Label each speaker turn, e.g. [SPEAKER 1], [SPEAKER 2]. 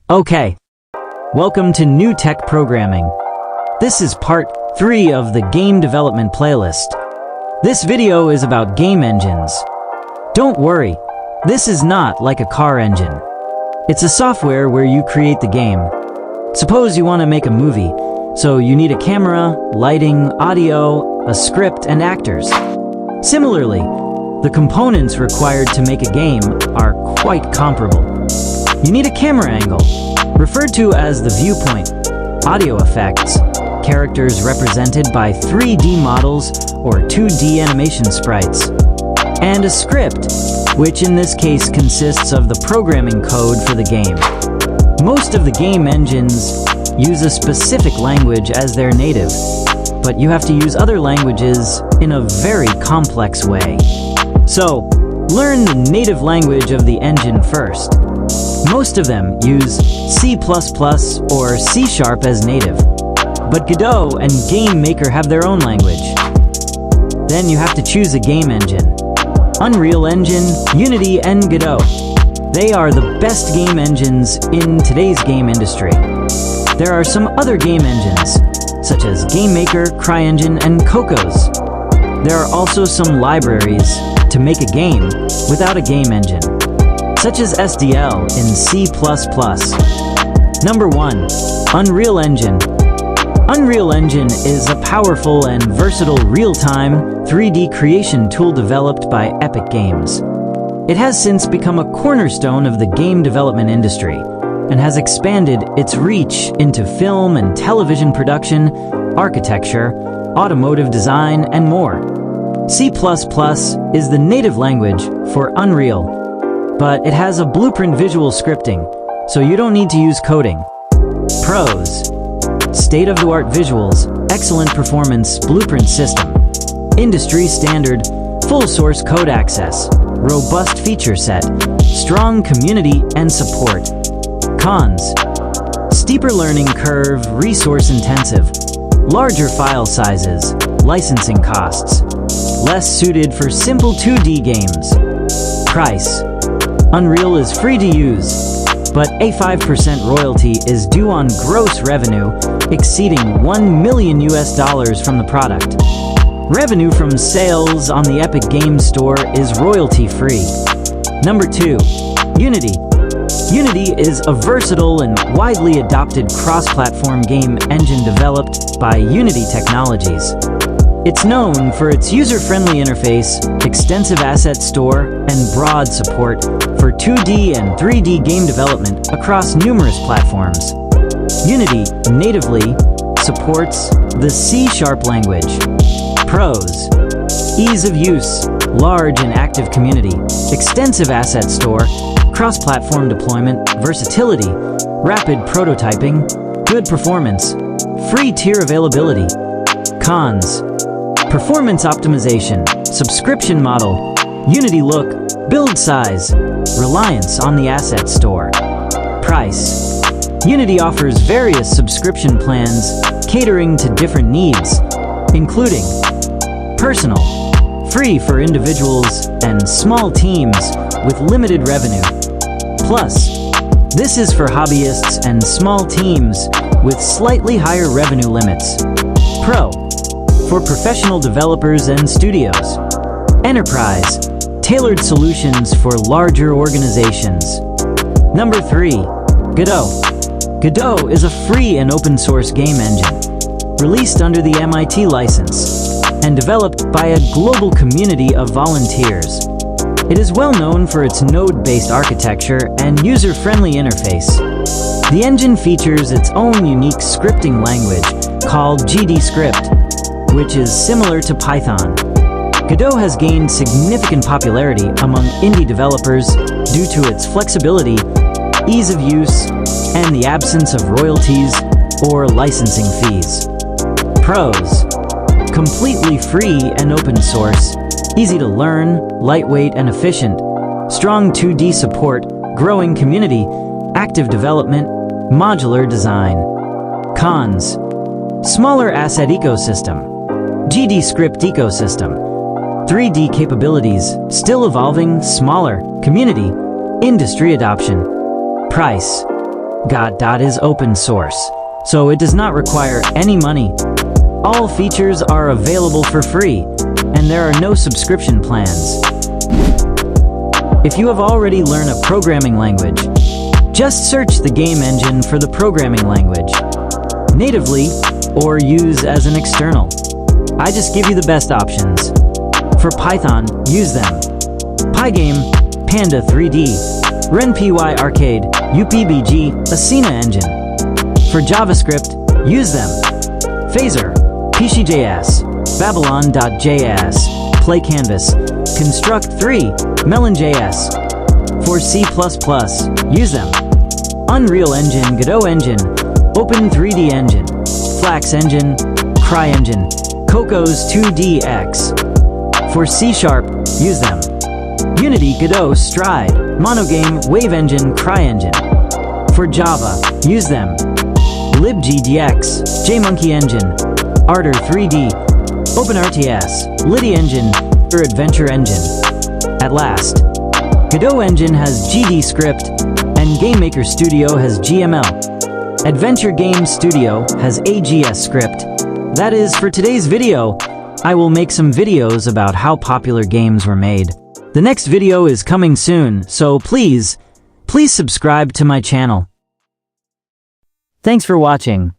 [SPEAKER 1] Okay, welcome to New Tech Programming. This is part 3 of the Game Development playlist. This video is about game engines. Don't worry, this is not like a car engine. It's a software where you create the game. Suppose you want to make a movie, so you need a camera, lighting, audio, a script, and actors. Similarly, the components required to make a game are quite comparable. You need a camera angle, referred to as the viewpoint, audio effects, characters represented by 3D models or 2D animation sprites, and a script, which in this case consists of the programming code for the game. Most of the game engines use a specific language as their native, but you have to use other languages in a very complex way. So, learn the native language of the engine first. Most of them use C++ or C# as native, but Godot and Game Maker have their own language. Then you have to choose a game engine. Unreal Engine, Unity, and Godot. They are the best game engines in today's game industry. There are some other game engines, such as Game Maker, CryEngine, and Cocos. There are also some libraries to make a game without a game engine, such as SDL in C++. Number 1. Unreal Engine. Unreal Engine is a powerful and versatile real-time 3D creation tool developed by Epic Games. It has since become a cornerstone of the game development industry and has expanded its reach into film and television production, architecture, automotive design, and more. C++ is the native language for Unreal, but it has a blueprint visual scripting, so you don't need to use coding. Pros: state-of-the-art visuals, excellent performance blueprint system, industry standard, full source code access, robust feature set, strong community and support. Cons: steeper learning curve, resource intensive, larger file sizes, licensing costs, less suited for simple 2D games. Price: Unreal is free to use, but a 5% royalty is due on gross revenue exceeding $1 million from the product. Revenue from sales on the Epic Games Store is royalty-free. Number 2. Unity. Unity is a versatile and widely adopted cross-platform game engine developed by Unity Technologies. It's known for its user-friendly interface, extensive asset store, and broad support for 2D and 3D game development across numerous platforms. Unity natively supports the C# language. Pros: ease of use, large and active community, extensive asset store, cross-platform deployment, versatility, rapid prototyping, good performance, free tier availability. Cons: performance optimization, subscription model, Unity look, build size, reliance on the asset store. Price: Unity offers various subscription plans catering to different needs, including personal, free for individuals and small teams with limited revenue. Plus, this is for hobbyists and small teams with slightly higher revenue limits. Pro: for professional developers and studios. Enterprise: tailored solutions for larger organizations. Number 3. Godot. Godot is a free and open source game engine, released under the MIT license, and developed by a global community of volunteers. It is well known for its node-based architecture and user-friendly interface. The engine features its own unique scripting language called GDScript, which is similar to Python. Godot has gained significant popularity among indie developers due to its flexibility, ease of use, and the absence of royalties or licensing fees. Pros: completely free and open source, easy to learn, lightweight and efficient, strong 2D support, growing community, active development, modular design. Cons: smaller asset ecosystem, GDScript ecosystem, 3D capabilities, still evolving, smaller, community, industry adoption. Price: Godot is open source, so it does not require any money. All features are available for free, and there are no subscription plans. If you have already learned a programming language, just search the game engine for the programming language, natively or use as an external. I just give you the best options. For Python, use them. Pygame, Panda 3D, RenPy Arcade, UPBG, Asina Engine. For JavaScript, use them. Phaser, PCJS, Babylon.js, PlayCanvas, Construct 3, Melon.js. For C++, use them. Unreal Engine, Godot Engine, Open 3D Engine, Flax Engine, CryEngine, Cocos 2DX. For C#, use them. Unity, Godot, Stride, Monogame, Wave Engine, CryEngine. For Java, use them. libgdx, JMonkey Engine, Arter 3D, OpenRTS, Liddy Engine, or Adventure Engine. At last, Godot Engine has GD Script, and GameMaker Studio has GML. Adventure Game Studio has AGS Script. That is for today's video. I will make some videos about how popular games were made. The next video is coming soon, so please subscribe to my channel. Thanks for watching.